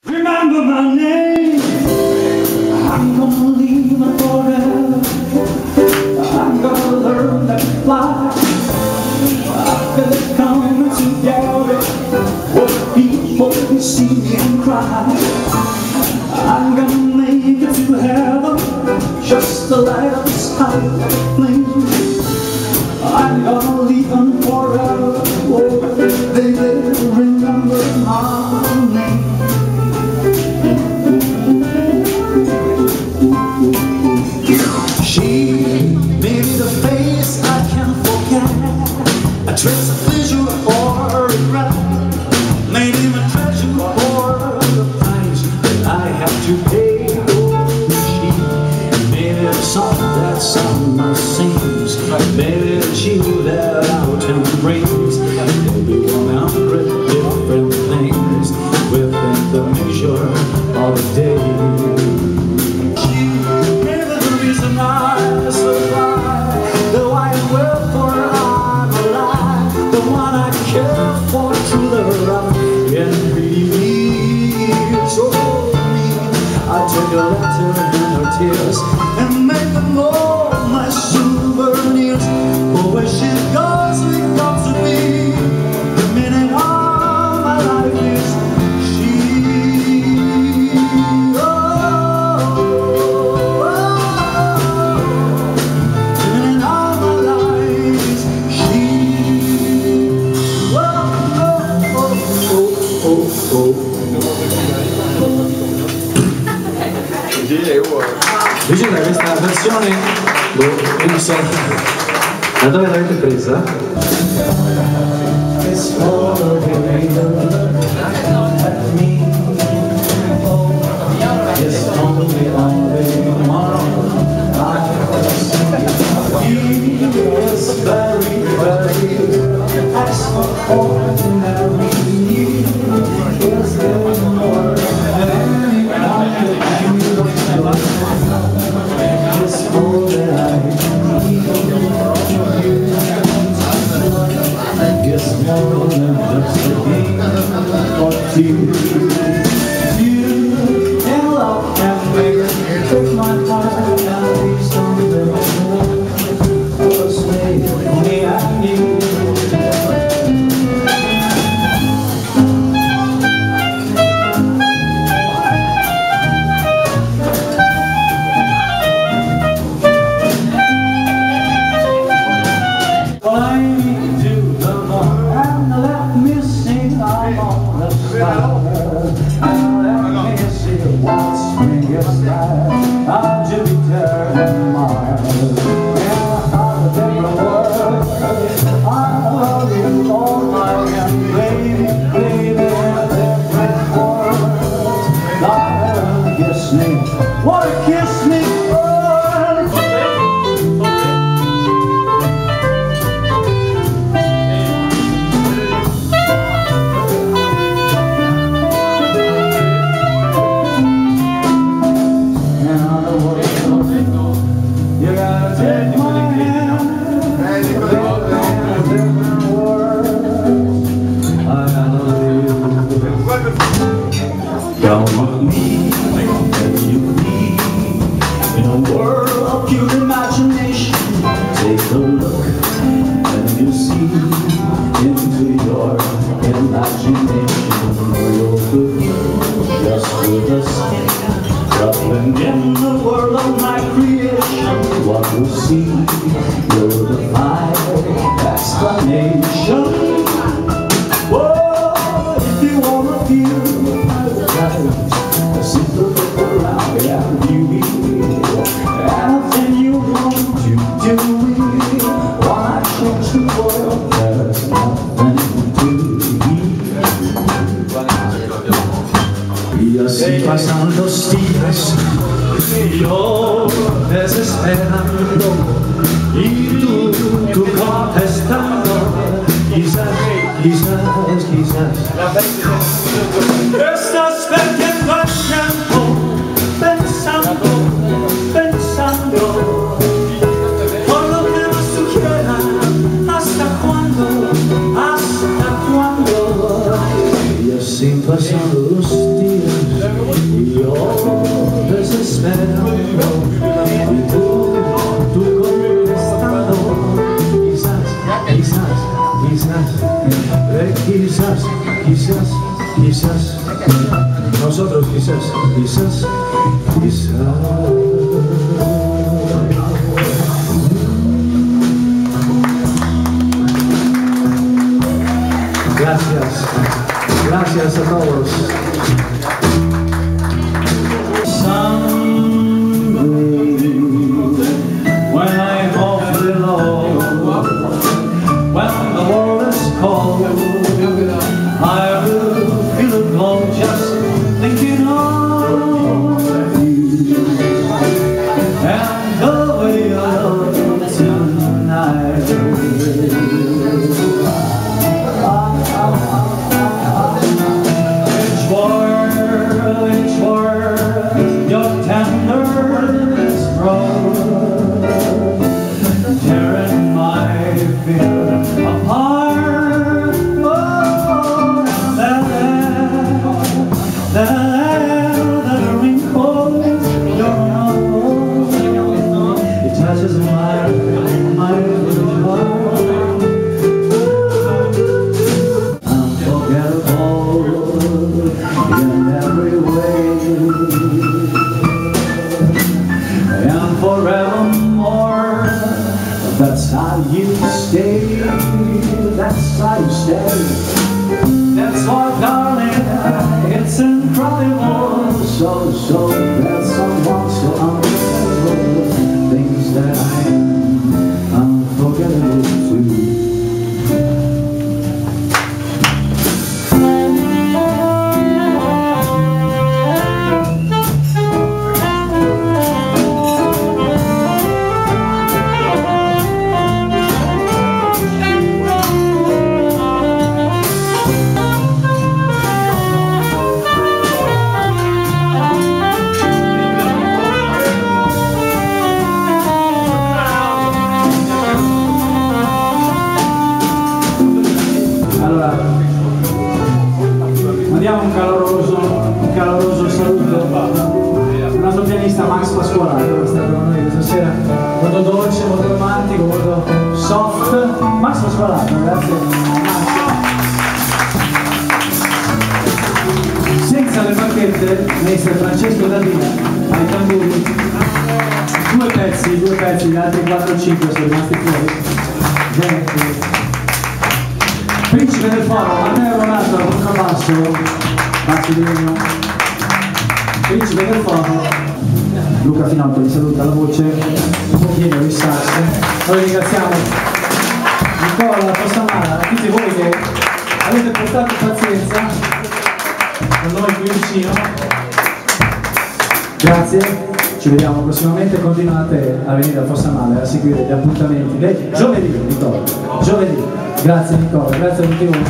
Remember my name. I'm gonna leave forever. I'm gonna learn to fly. I feel it coming together. What people can see me and cry. I'm gonna make it to heaven, just to light up the sky of flames. I'm gonna leave them forever. Oh, they will remember my name. She may be the face I can't forget, a trace of pleasure or regret, maybe my treasure or the price that I have to pay. Oh, she may be the song that summer sings, maybe the chill that autumn brings. There'll be 100 different things within the measure of a day. I survive, though I will for I'm alive, the one I care for through the rough and reveals. So me, I take a letter and her tears and make them all my souvenirs. For where she goes, we got to be. The meaning of my life is vicino a questa versione, non so da dove l'avete presa? in the world of my creation, what you see, you're the fire explanation. Whoa, if you wanna feel my life, a simple look around and beauty, anything you want to do, why change the world? There's nothing to y así pasan los días, y yo desesperando, y tú contestando, quizás, estás perdiendo el tiempo, pensando, por lo que más tú quieras, hasta cuándo, y así pasan los días. quizas, quizas, quizas, nosotros quizás, quizás, quizás. Gracias, gracias a todos. That's how you stay, that's how you stay. That's why, darling, it's incredible. So, that's someone so unforgettable. Things that I am unforgettable too. Mandiamo un caloroso saluto al nostro pianista Pasqualato, che è stato con noi questa sera, molto dolce, molto romantico, molto soft. Pasqualato, grazie. Senza le bacchette, mister Francesco Daldin ai tamburi, due pezzi, gli altri 4-5 sono rimasti fuori. Veneto. Principe del foro, Matteo Rorato al contrabbasso, basso di legno. Principe del foro, Luca Finotto vi saluta alla voce, un pochino di sax. Noi ringraziamo Nicola, Fossa, tutti voi che avete portato pazienza con noi qui vicino. Grazie, ci vediamo prossimamente, continuate a venire a Fossa a seguire gli appuntamenti del giovedì, Nicola, giovedì. Grazie Nicola, grazie a tutti voi.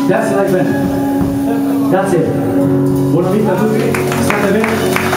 Thatslifeband. Grazie, buona vita a tutti, state bene.